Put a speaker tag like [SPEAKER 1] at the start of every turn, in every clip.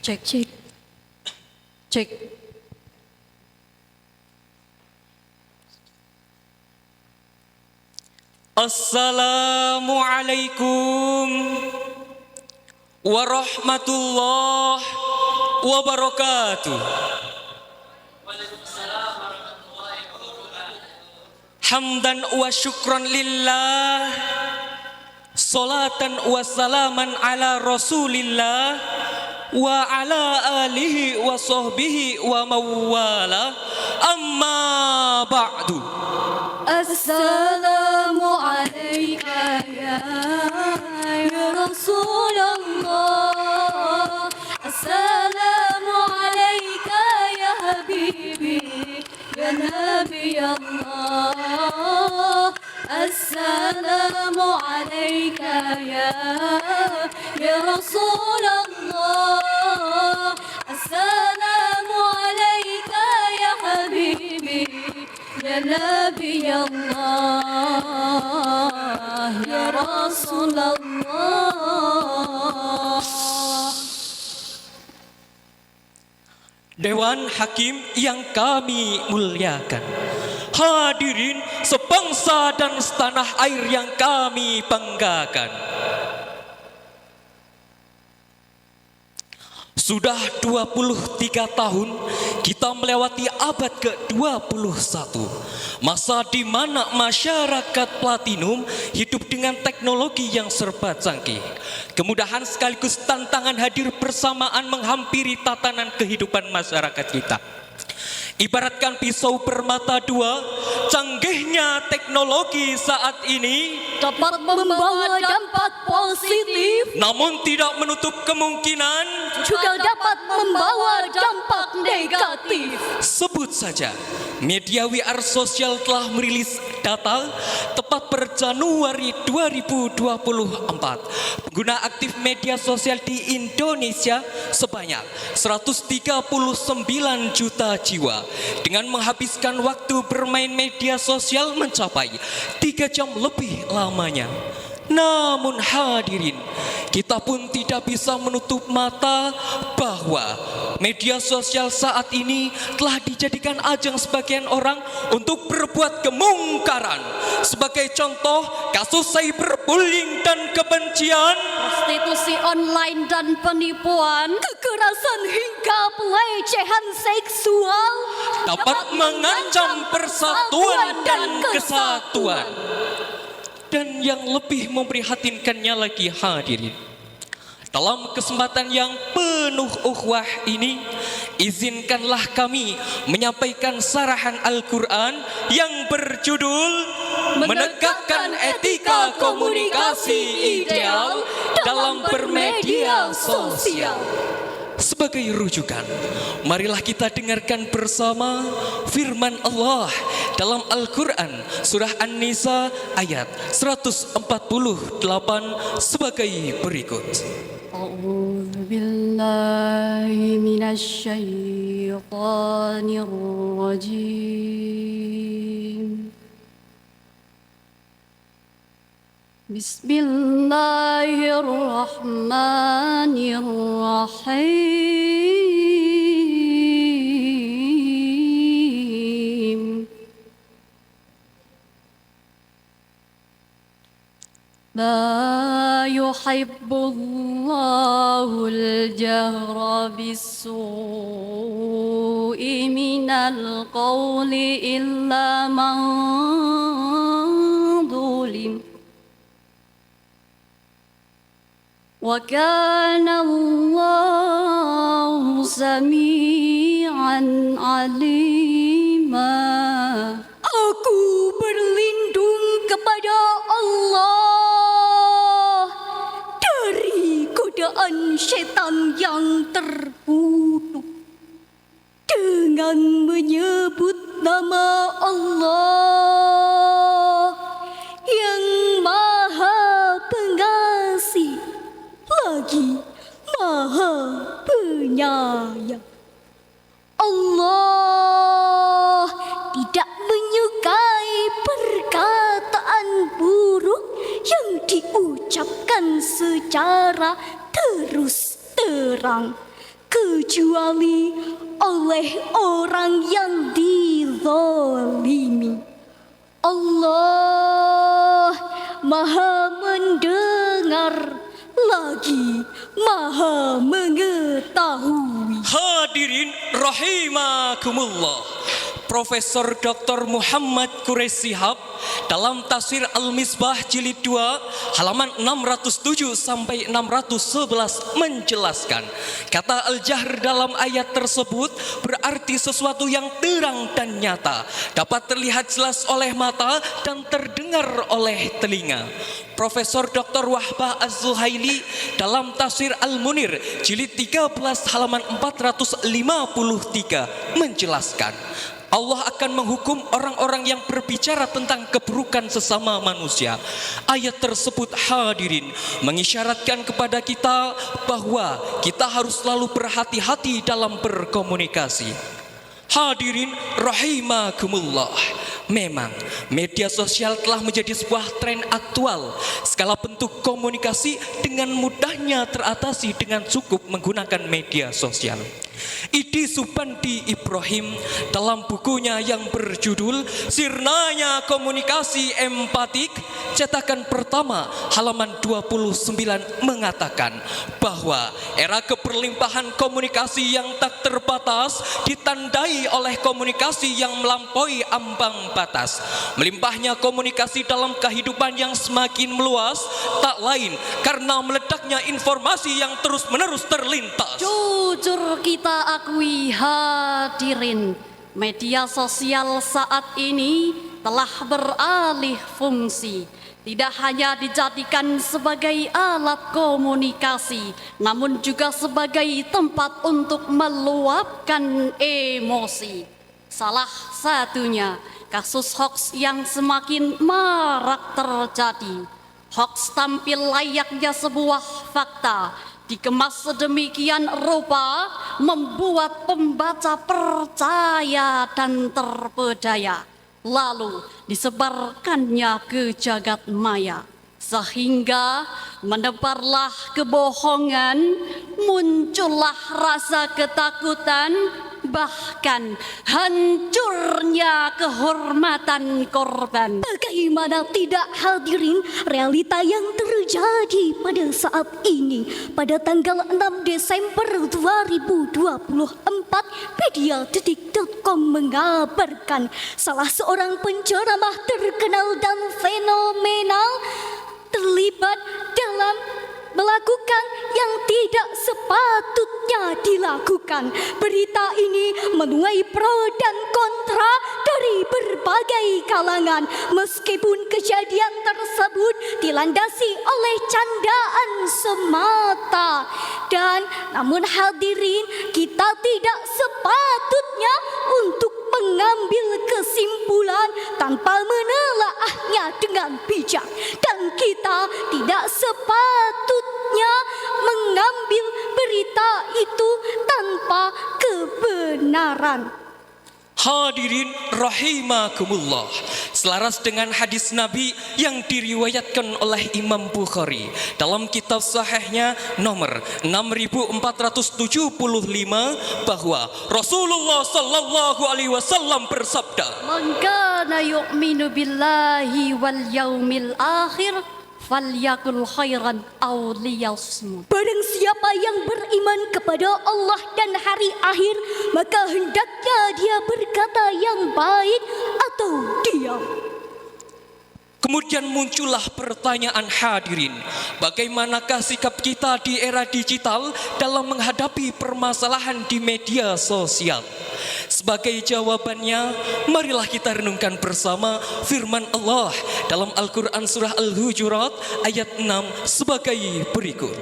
[SPEAKER 1] Cek, cek, cek.
[SPEAKER 2] Assalamualaikum warahmatullahi wabarakatuh. Hamdan wa syukran lillah, salatan wa salaman ala rasulillah wa ala alihi wa sahbihi wa mawala, amma ba'du.
[SPEAKER 1] Assalamu alayka ya Rasulullah. Assalamu alayka ya Habibi ya Nabi Allah. Assalamu alayka ya Rasulullah. Assalamu alayka ya Habibi ya Nabi Allah, ya Rasulullah.
[SPEAKER 2] Dewan Hakim yang kami muliakan, hadirin sebangsa dan setanah air yang kami banggakan. Sudah 23 tahun kita melewati abad ke-21, masa di mana masyarakat platinum hidup dengan teknologi yang serba canggih. Kemudahan sekaligus tantangan hadir bersamaan menghampiri tatanan kehidupan masyarakat kita. Ibaratkan pisau bermata dua, canggihnya teknologi saat ini
[SPEAKER 1] Dapat membawa dampak positif,
[SPEAKER 2] namun tidak menutup kemungkinan
[SPEAKER 1] juga dapat membawa dampak negatif.
[SPEAKER 2] Sebut saja, media WR sosial telah merilis data tepat per Januari 2024. Pengguna aktif media sosial di Indonesia sebanyak 139 juta jiwa, dengan menghabiskan waktu bermain media sosial mencapai 3 jam lebih lamanya. Namun hadirin, kita pun tidak bisa menutup mata bahwa media sosial saat ini telah dijadikan ajang sebagian orang untuk berbuat kemungkaran. Sebagai contoh, kasus cyberbullying dan kebencian,
[SPEAKER 1] Prostitusi online dan penipuan, kekerasan hingga pelecehan seksual
[SPEAKER 2] dapat mengancam persatuan dan kesatuan. Dan yang lebih memprihatinkannya lagi hadirin, dalam kesempatan yang penuh ukhuwah ini, izinkanlah kami menyampaikan sarahan Al-Quran yang berjudul Menegakkan Etika Komunikasi Ideal dalam Bermedia Sosial. Sebagai rujukan, marilah kita dengarkan bersama firman Allah dalam Al-Quran surah An-Nisa ayat 148 sebagai berikut.
[SPEAKER 1] A'udzu billahi minasy syaithanir rajim. Bismillahirrahmanirrahim. La yuhibbullahu al-jahra bis-su'i minal qawli illa man zulim. Wa kana Allahu sami'an alima. Aku berlindung kepada Allah dari godaan setan yang terkutuk dengan menyebut nama Allah yang Maha Pengasih lagi Maha Penyayang. Allah tidak menyukai perkataan buruk yang diucapkan secara terus terang, kecuali oleh orang yang dizalimi. Allah Maha mendengar lagi Maha mengetahui.
[SPEAKER 2] Hadirin rahimakumullah. Profesor Dr. Muhammad Quraisy Shihab dalam Tafsir Al-Misbah jilid 2 halaman 607 sampai 611 menjelaskan, kata al-jahr dalam ayat tersebut berarti sesuatu yang terang dan nyata, dapat terlihat jelas oleh mata dan terdengar oleh telinga. Profesor Dr. Wahbah Az-Zuhaili dalam Tafsir Al-Munir jilid 13 halaman 453 menjelaskan, Allah akan menghukum orang-orang yang berbicara tentang keburukan sesama manusia. Ayat tersebut hadirin mengisyaratkan kepada kita bahwa kita harus selalu berhati-hati dalam berkomunikasi. Hadirin rahimakumullah. Memang media sosial telah menjadi sebuah tren aktual. Segala bentuk komunikasi dengan mudahnya teratasi dengan cukup menggunakan media sosial. Idi Supandi Ibrahim dalam bukunya yang berjudul Sirnanya Komunikasi Empatik cetakan pertama halaman 29 mengatakan bahwa era keberlimpahan komunikasi yang tak terbatas ditandai oleh komunikasi yang melampaui ambang batas. Melimpahnya komunikasi dalam kehidupan yang semakin meluas tak lain karena meledaknya informasi yang terus-menerus terlintas.
[SPEAKER 3] Jujur kita akui hadirin, media sosial saat ini telah beralih fungsi. Tidak hanya dijadikan sebagai alat komunikasi, namun juga sebagai tempat untuk meluapkan emosi. Salah satunya kasus hoax yang semakin marak terjadi. Hoax tampil layaknya sebuah fakta, dikemas sedemikian rupa membuat pembaca percaya dan terpedaya, lalu disebarkannya ke jagat maya, sehingga menebarlah kebohongan, muncullah rasa ketakutan, bahkan hancurnya kehormatan korban.
[SPEAKER 1] Bagaimana tidak hadirin realita yang terjadi pada saat ini. Pada tanggal 6 Desember 2024, Mediadetik.com mengabarkan salah seorang penceramah terkenal dan fenomenal terlibat dalam melakukan yang tidak sepatutnya dilakukan. Berita ini menuai pro dan kontra dari berbagai kalangan. Meskipun kejadian tersebut dilandasi oleh candaan semata, dan namun hadirin, kita tidak sepatutnya untuk mengambil kesimpulan tanpa menelaahnya dengan bijak, dan kita tidak sepatutnya mengambil berita itu tanpa kebenaran.
[SPEAKER 2] Hadirin rahimakumullah. Selaras dengan hadis Nabi yang diriwayatkan oleh Imam Bukhari dalam kitab sahihnya nomor 6475 bahwa Rasulullah sallallahu alaihi wasallam bersabda,
[SPEAKER 3] Man kana yu'minu billahi wal yaumil akhir falyakul khairan aw liyasmut.
[SPEAKER 1] Barang siapa yang beriman kepada Allah dan hari akhir, maka hendaknya dia berkata yang baik atau diam.
[SPEAKER 2] Kemudian muncullah pertanyaan hadirin, bagaimanakah sikap kita di era digital dalam menghadapi permasalahan di media sosial? Sebagai jawabannya, marilah kita renungkan bersama firman Allah dalam Al-Quran surah Al-Hujurat ayat 6 sebagai berikut.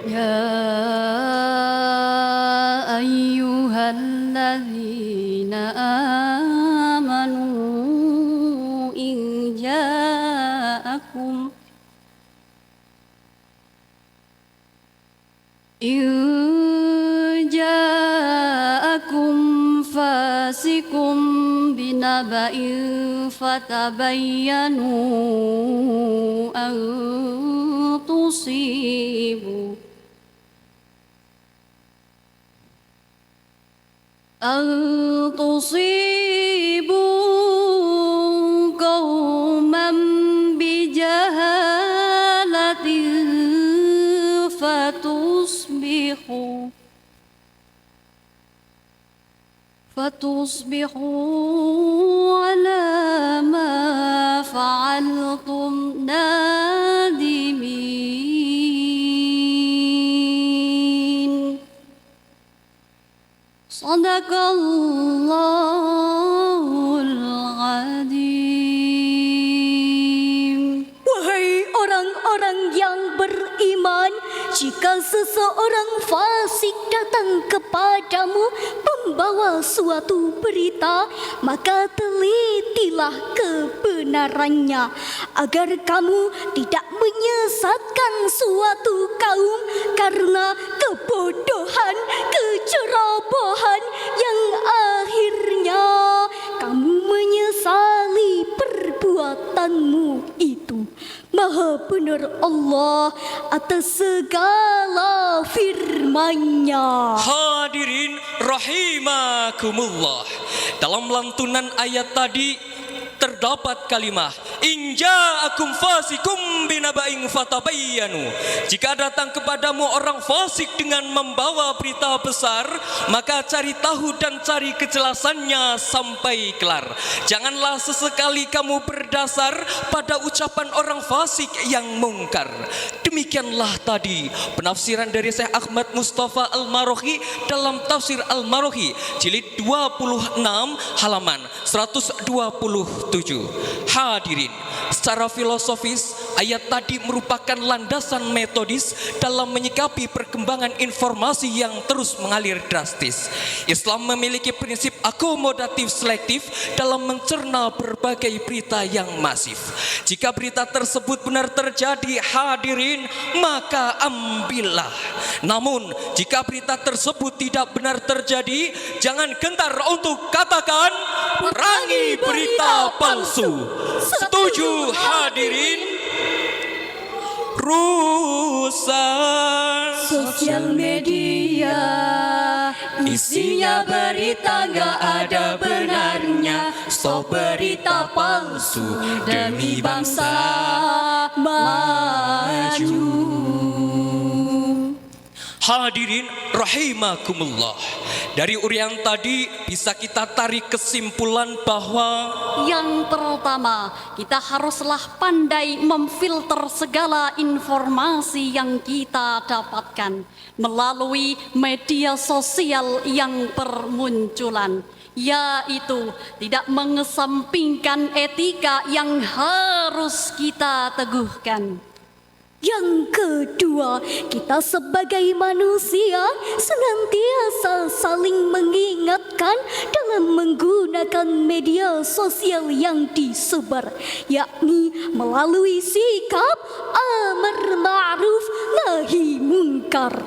[SPEAKER 3] Ya ayyuhalladzina amanu in ja'akum fasikum binaba'in fatabayyanu an tusibu أن تصيبوا قوما بجهالة فتصبحوا على ما فعلتم نادمين. صدق الله العظيم.
[SPEAKER 1] Wahai orang-orang yang beriman, jika seseorang fasik datang kepadamu membawa suatu berita, maka telitilah kebenarannya, agar kamu tidak menyesatkan suatu kaum karena kebodohan, kecerobohan yang akhirnya kamu menyesali perbuatanmu itu. Maha benar Allah atas segala firman-Nya.
[SPEAKER 2] Hadirin rahimakumullah. Dalam lantunan ayat tadi terdapat kalimat in ja'akum fasikum binaba'in fatabayyanu. Jika datang kepadamu orang fasik dengan membawa berita besar, maka cari tahu dan cari kejelasannya sampai kelar. Janganlah sesekali kamu berdasar pada ucapan orang fasik yang mungkar. Demikianlah tadi penafsiran dari Syekh Ahmad Mustafa Al-Marohi dalam tafsir Al-Marohi jilid 26 halaman 127. Hadirin, secara filosofis ayat tadi merupakan landasan metodis dalam menyikapi perkembangan informasi yang terus mengalir drastis. Islam memiliki prinsip akomodatif selektif dalam mencerna berbagai berita yang masif. Jika berita tersebut benar terjadi, hadirin, maka ambillah. Namun jika berita tersebut tidak benar terjadi, jangan gentar untuk katakan perangi berita palsu. Setuju hadirin? Rusak
[SPEAKER 3] Sosial media isinya berita gak ada benarnya. Stop berita palsu demi bangsa maju.
[SPEAKER 2] Hadirin rahimakumullah. Dari urian tadi bisa kita tarik kesimpulan bahwa
[SPEAKER 3] Yang pertama, kita haruslah pandai memfilter segala informasi yang kita dapatkan melalui media sosial yang bermunculan, yaitu tidak mengesampingkan etika yang harus kita teguhkan.
[SPEAKER 1] Yang kedua, kita sebagai manusia senantiasa saling mengingatkan dalam menggunakan media sosial yang disebar, yakni melalui sikap amar ma'ruf nahi mungkar.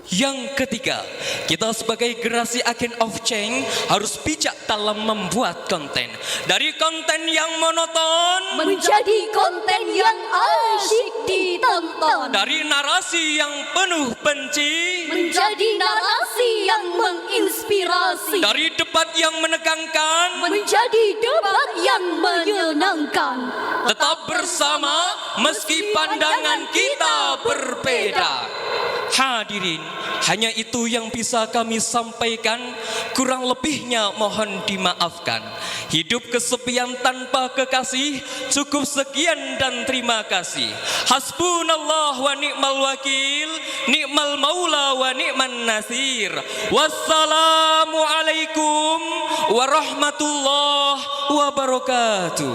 [SPEAKER 2] yang ketiga, kita sebagai generasi agent of change harus bijak dalam membuat konten. Dari konten yang monoton
[SPEAKER 1] Menjadi konten yang asyik ditonton,
[SPEAKER 2] dari narasi yang penuh benci,
[SPEAKER 1] menjadi narasi yang menginspirasi,
[SPEAKER 2] dari debat yang menegangkan,
[SPEAKER 1] menjadi debat yang menyenangkan.
[SPEAKER 2] tetap bersama meski pandangan kita berbeda. Hadirin, hanya itu yang bisa kami sampaikan, kurang lebihnya mohon dimaafkan. Hidup kesepian tanpa kekasih, cukup sekian dan terima kasih. Hasbunallah wa ni'mal wakil, ni'mal maula wa ni'man nasir. Wassalamualaikum warahmatullahi wabarakatuh.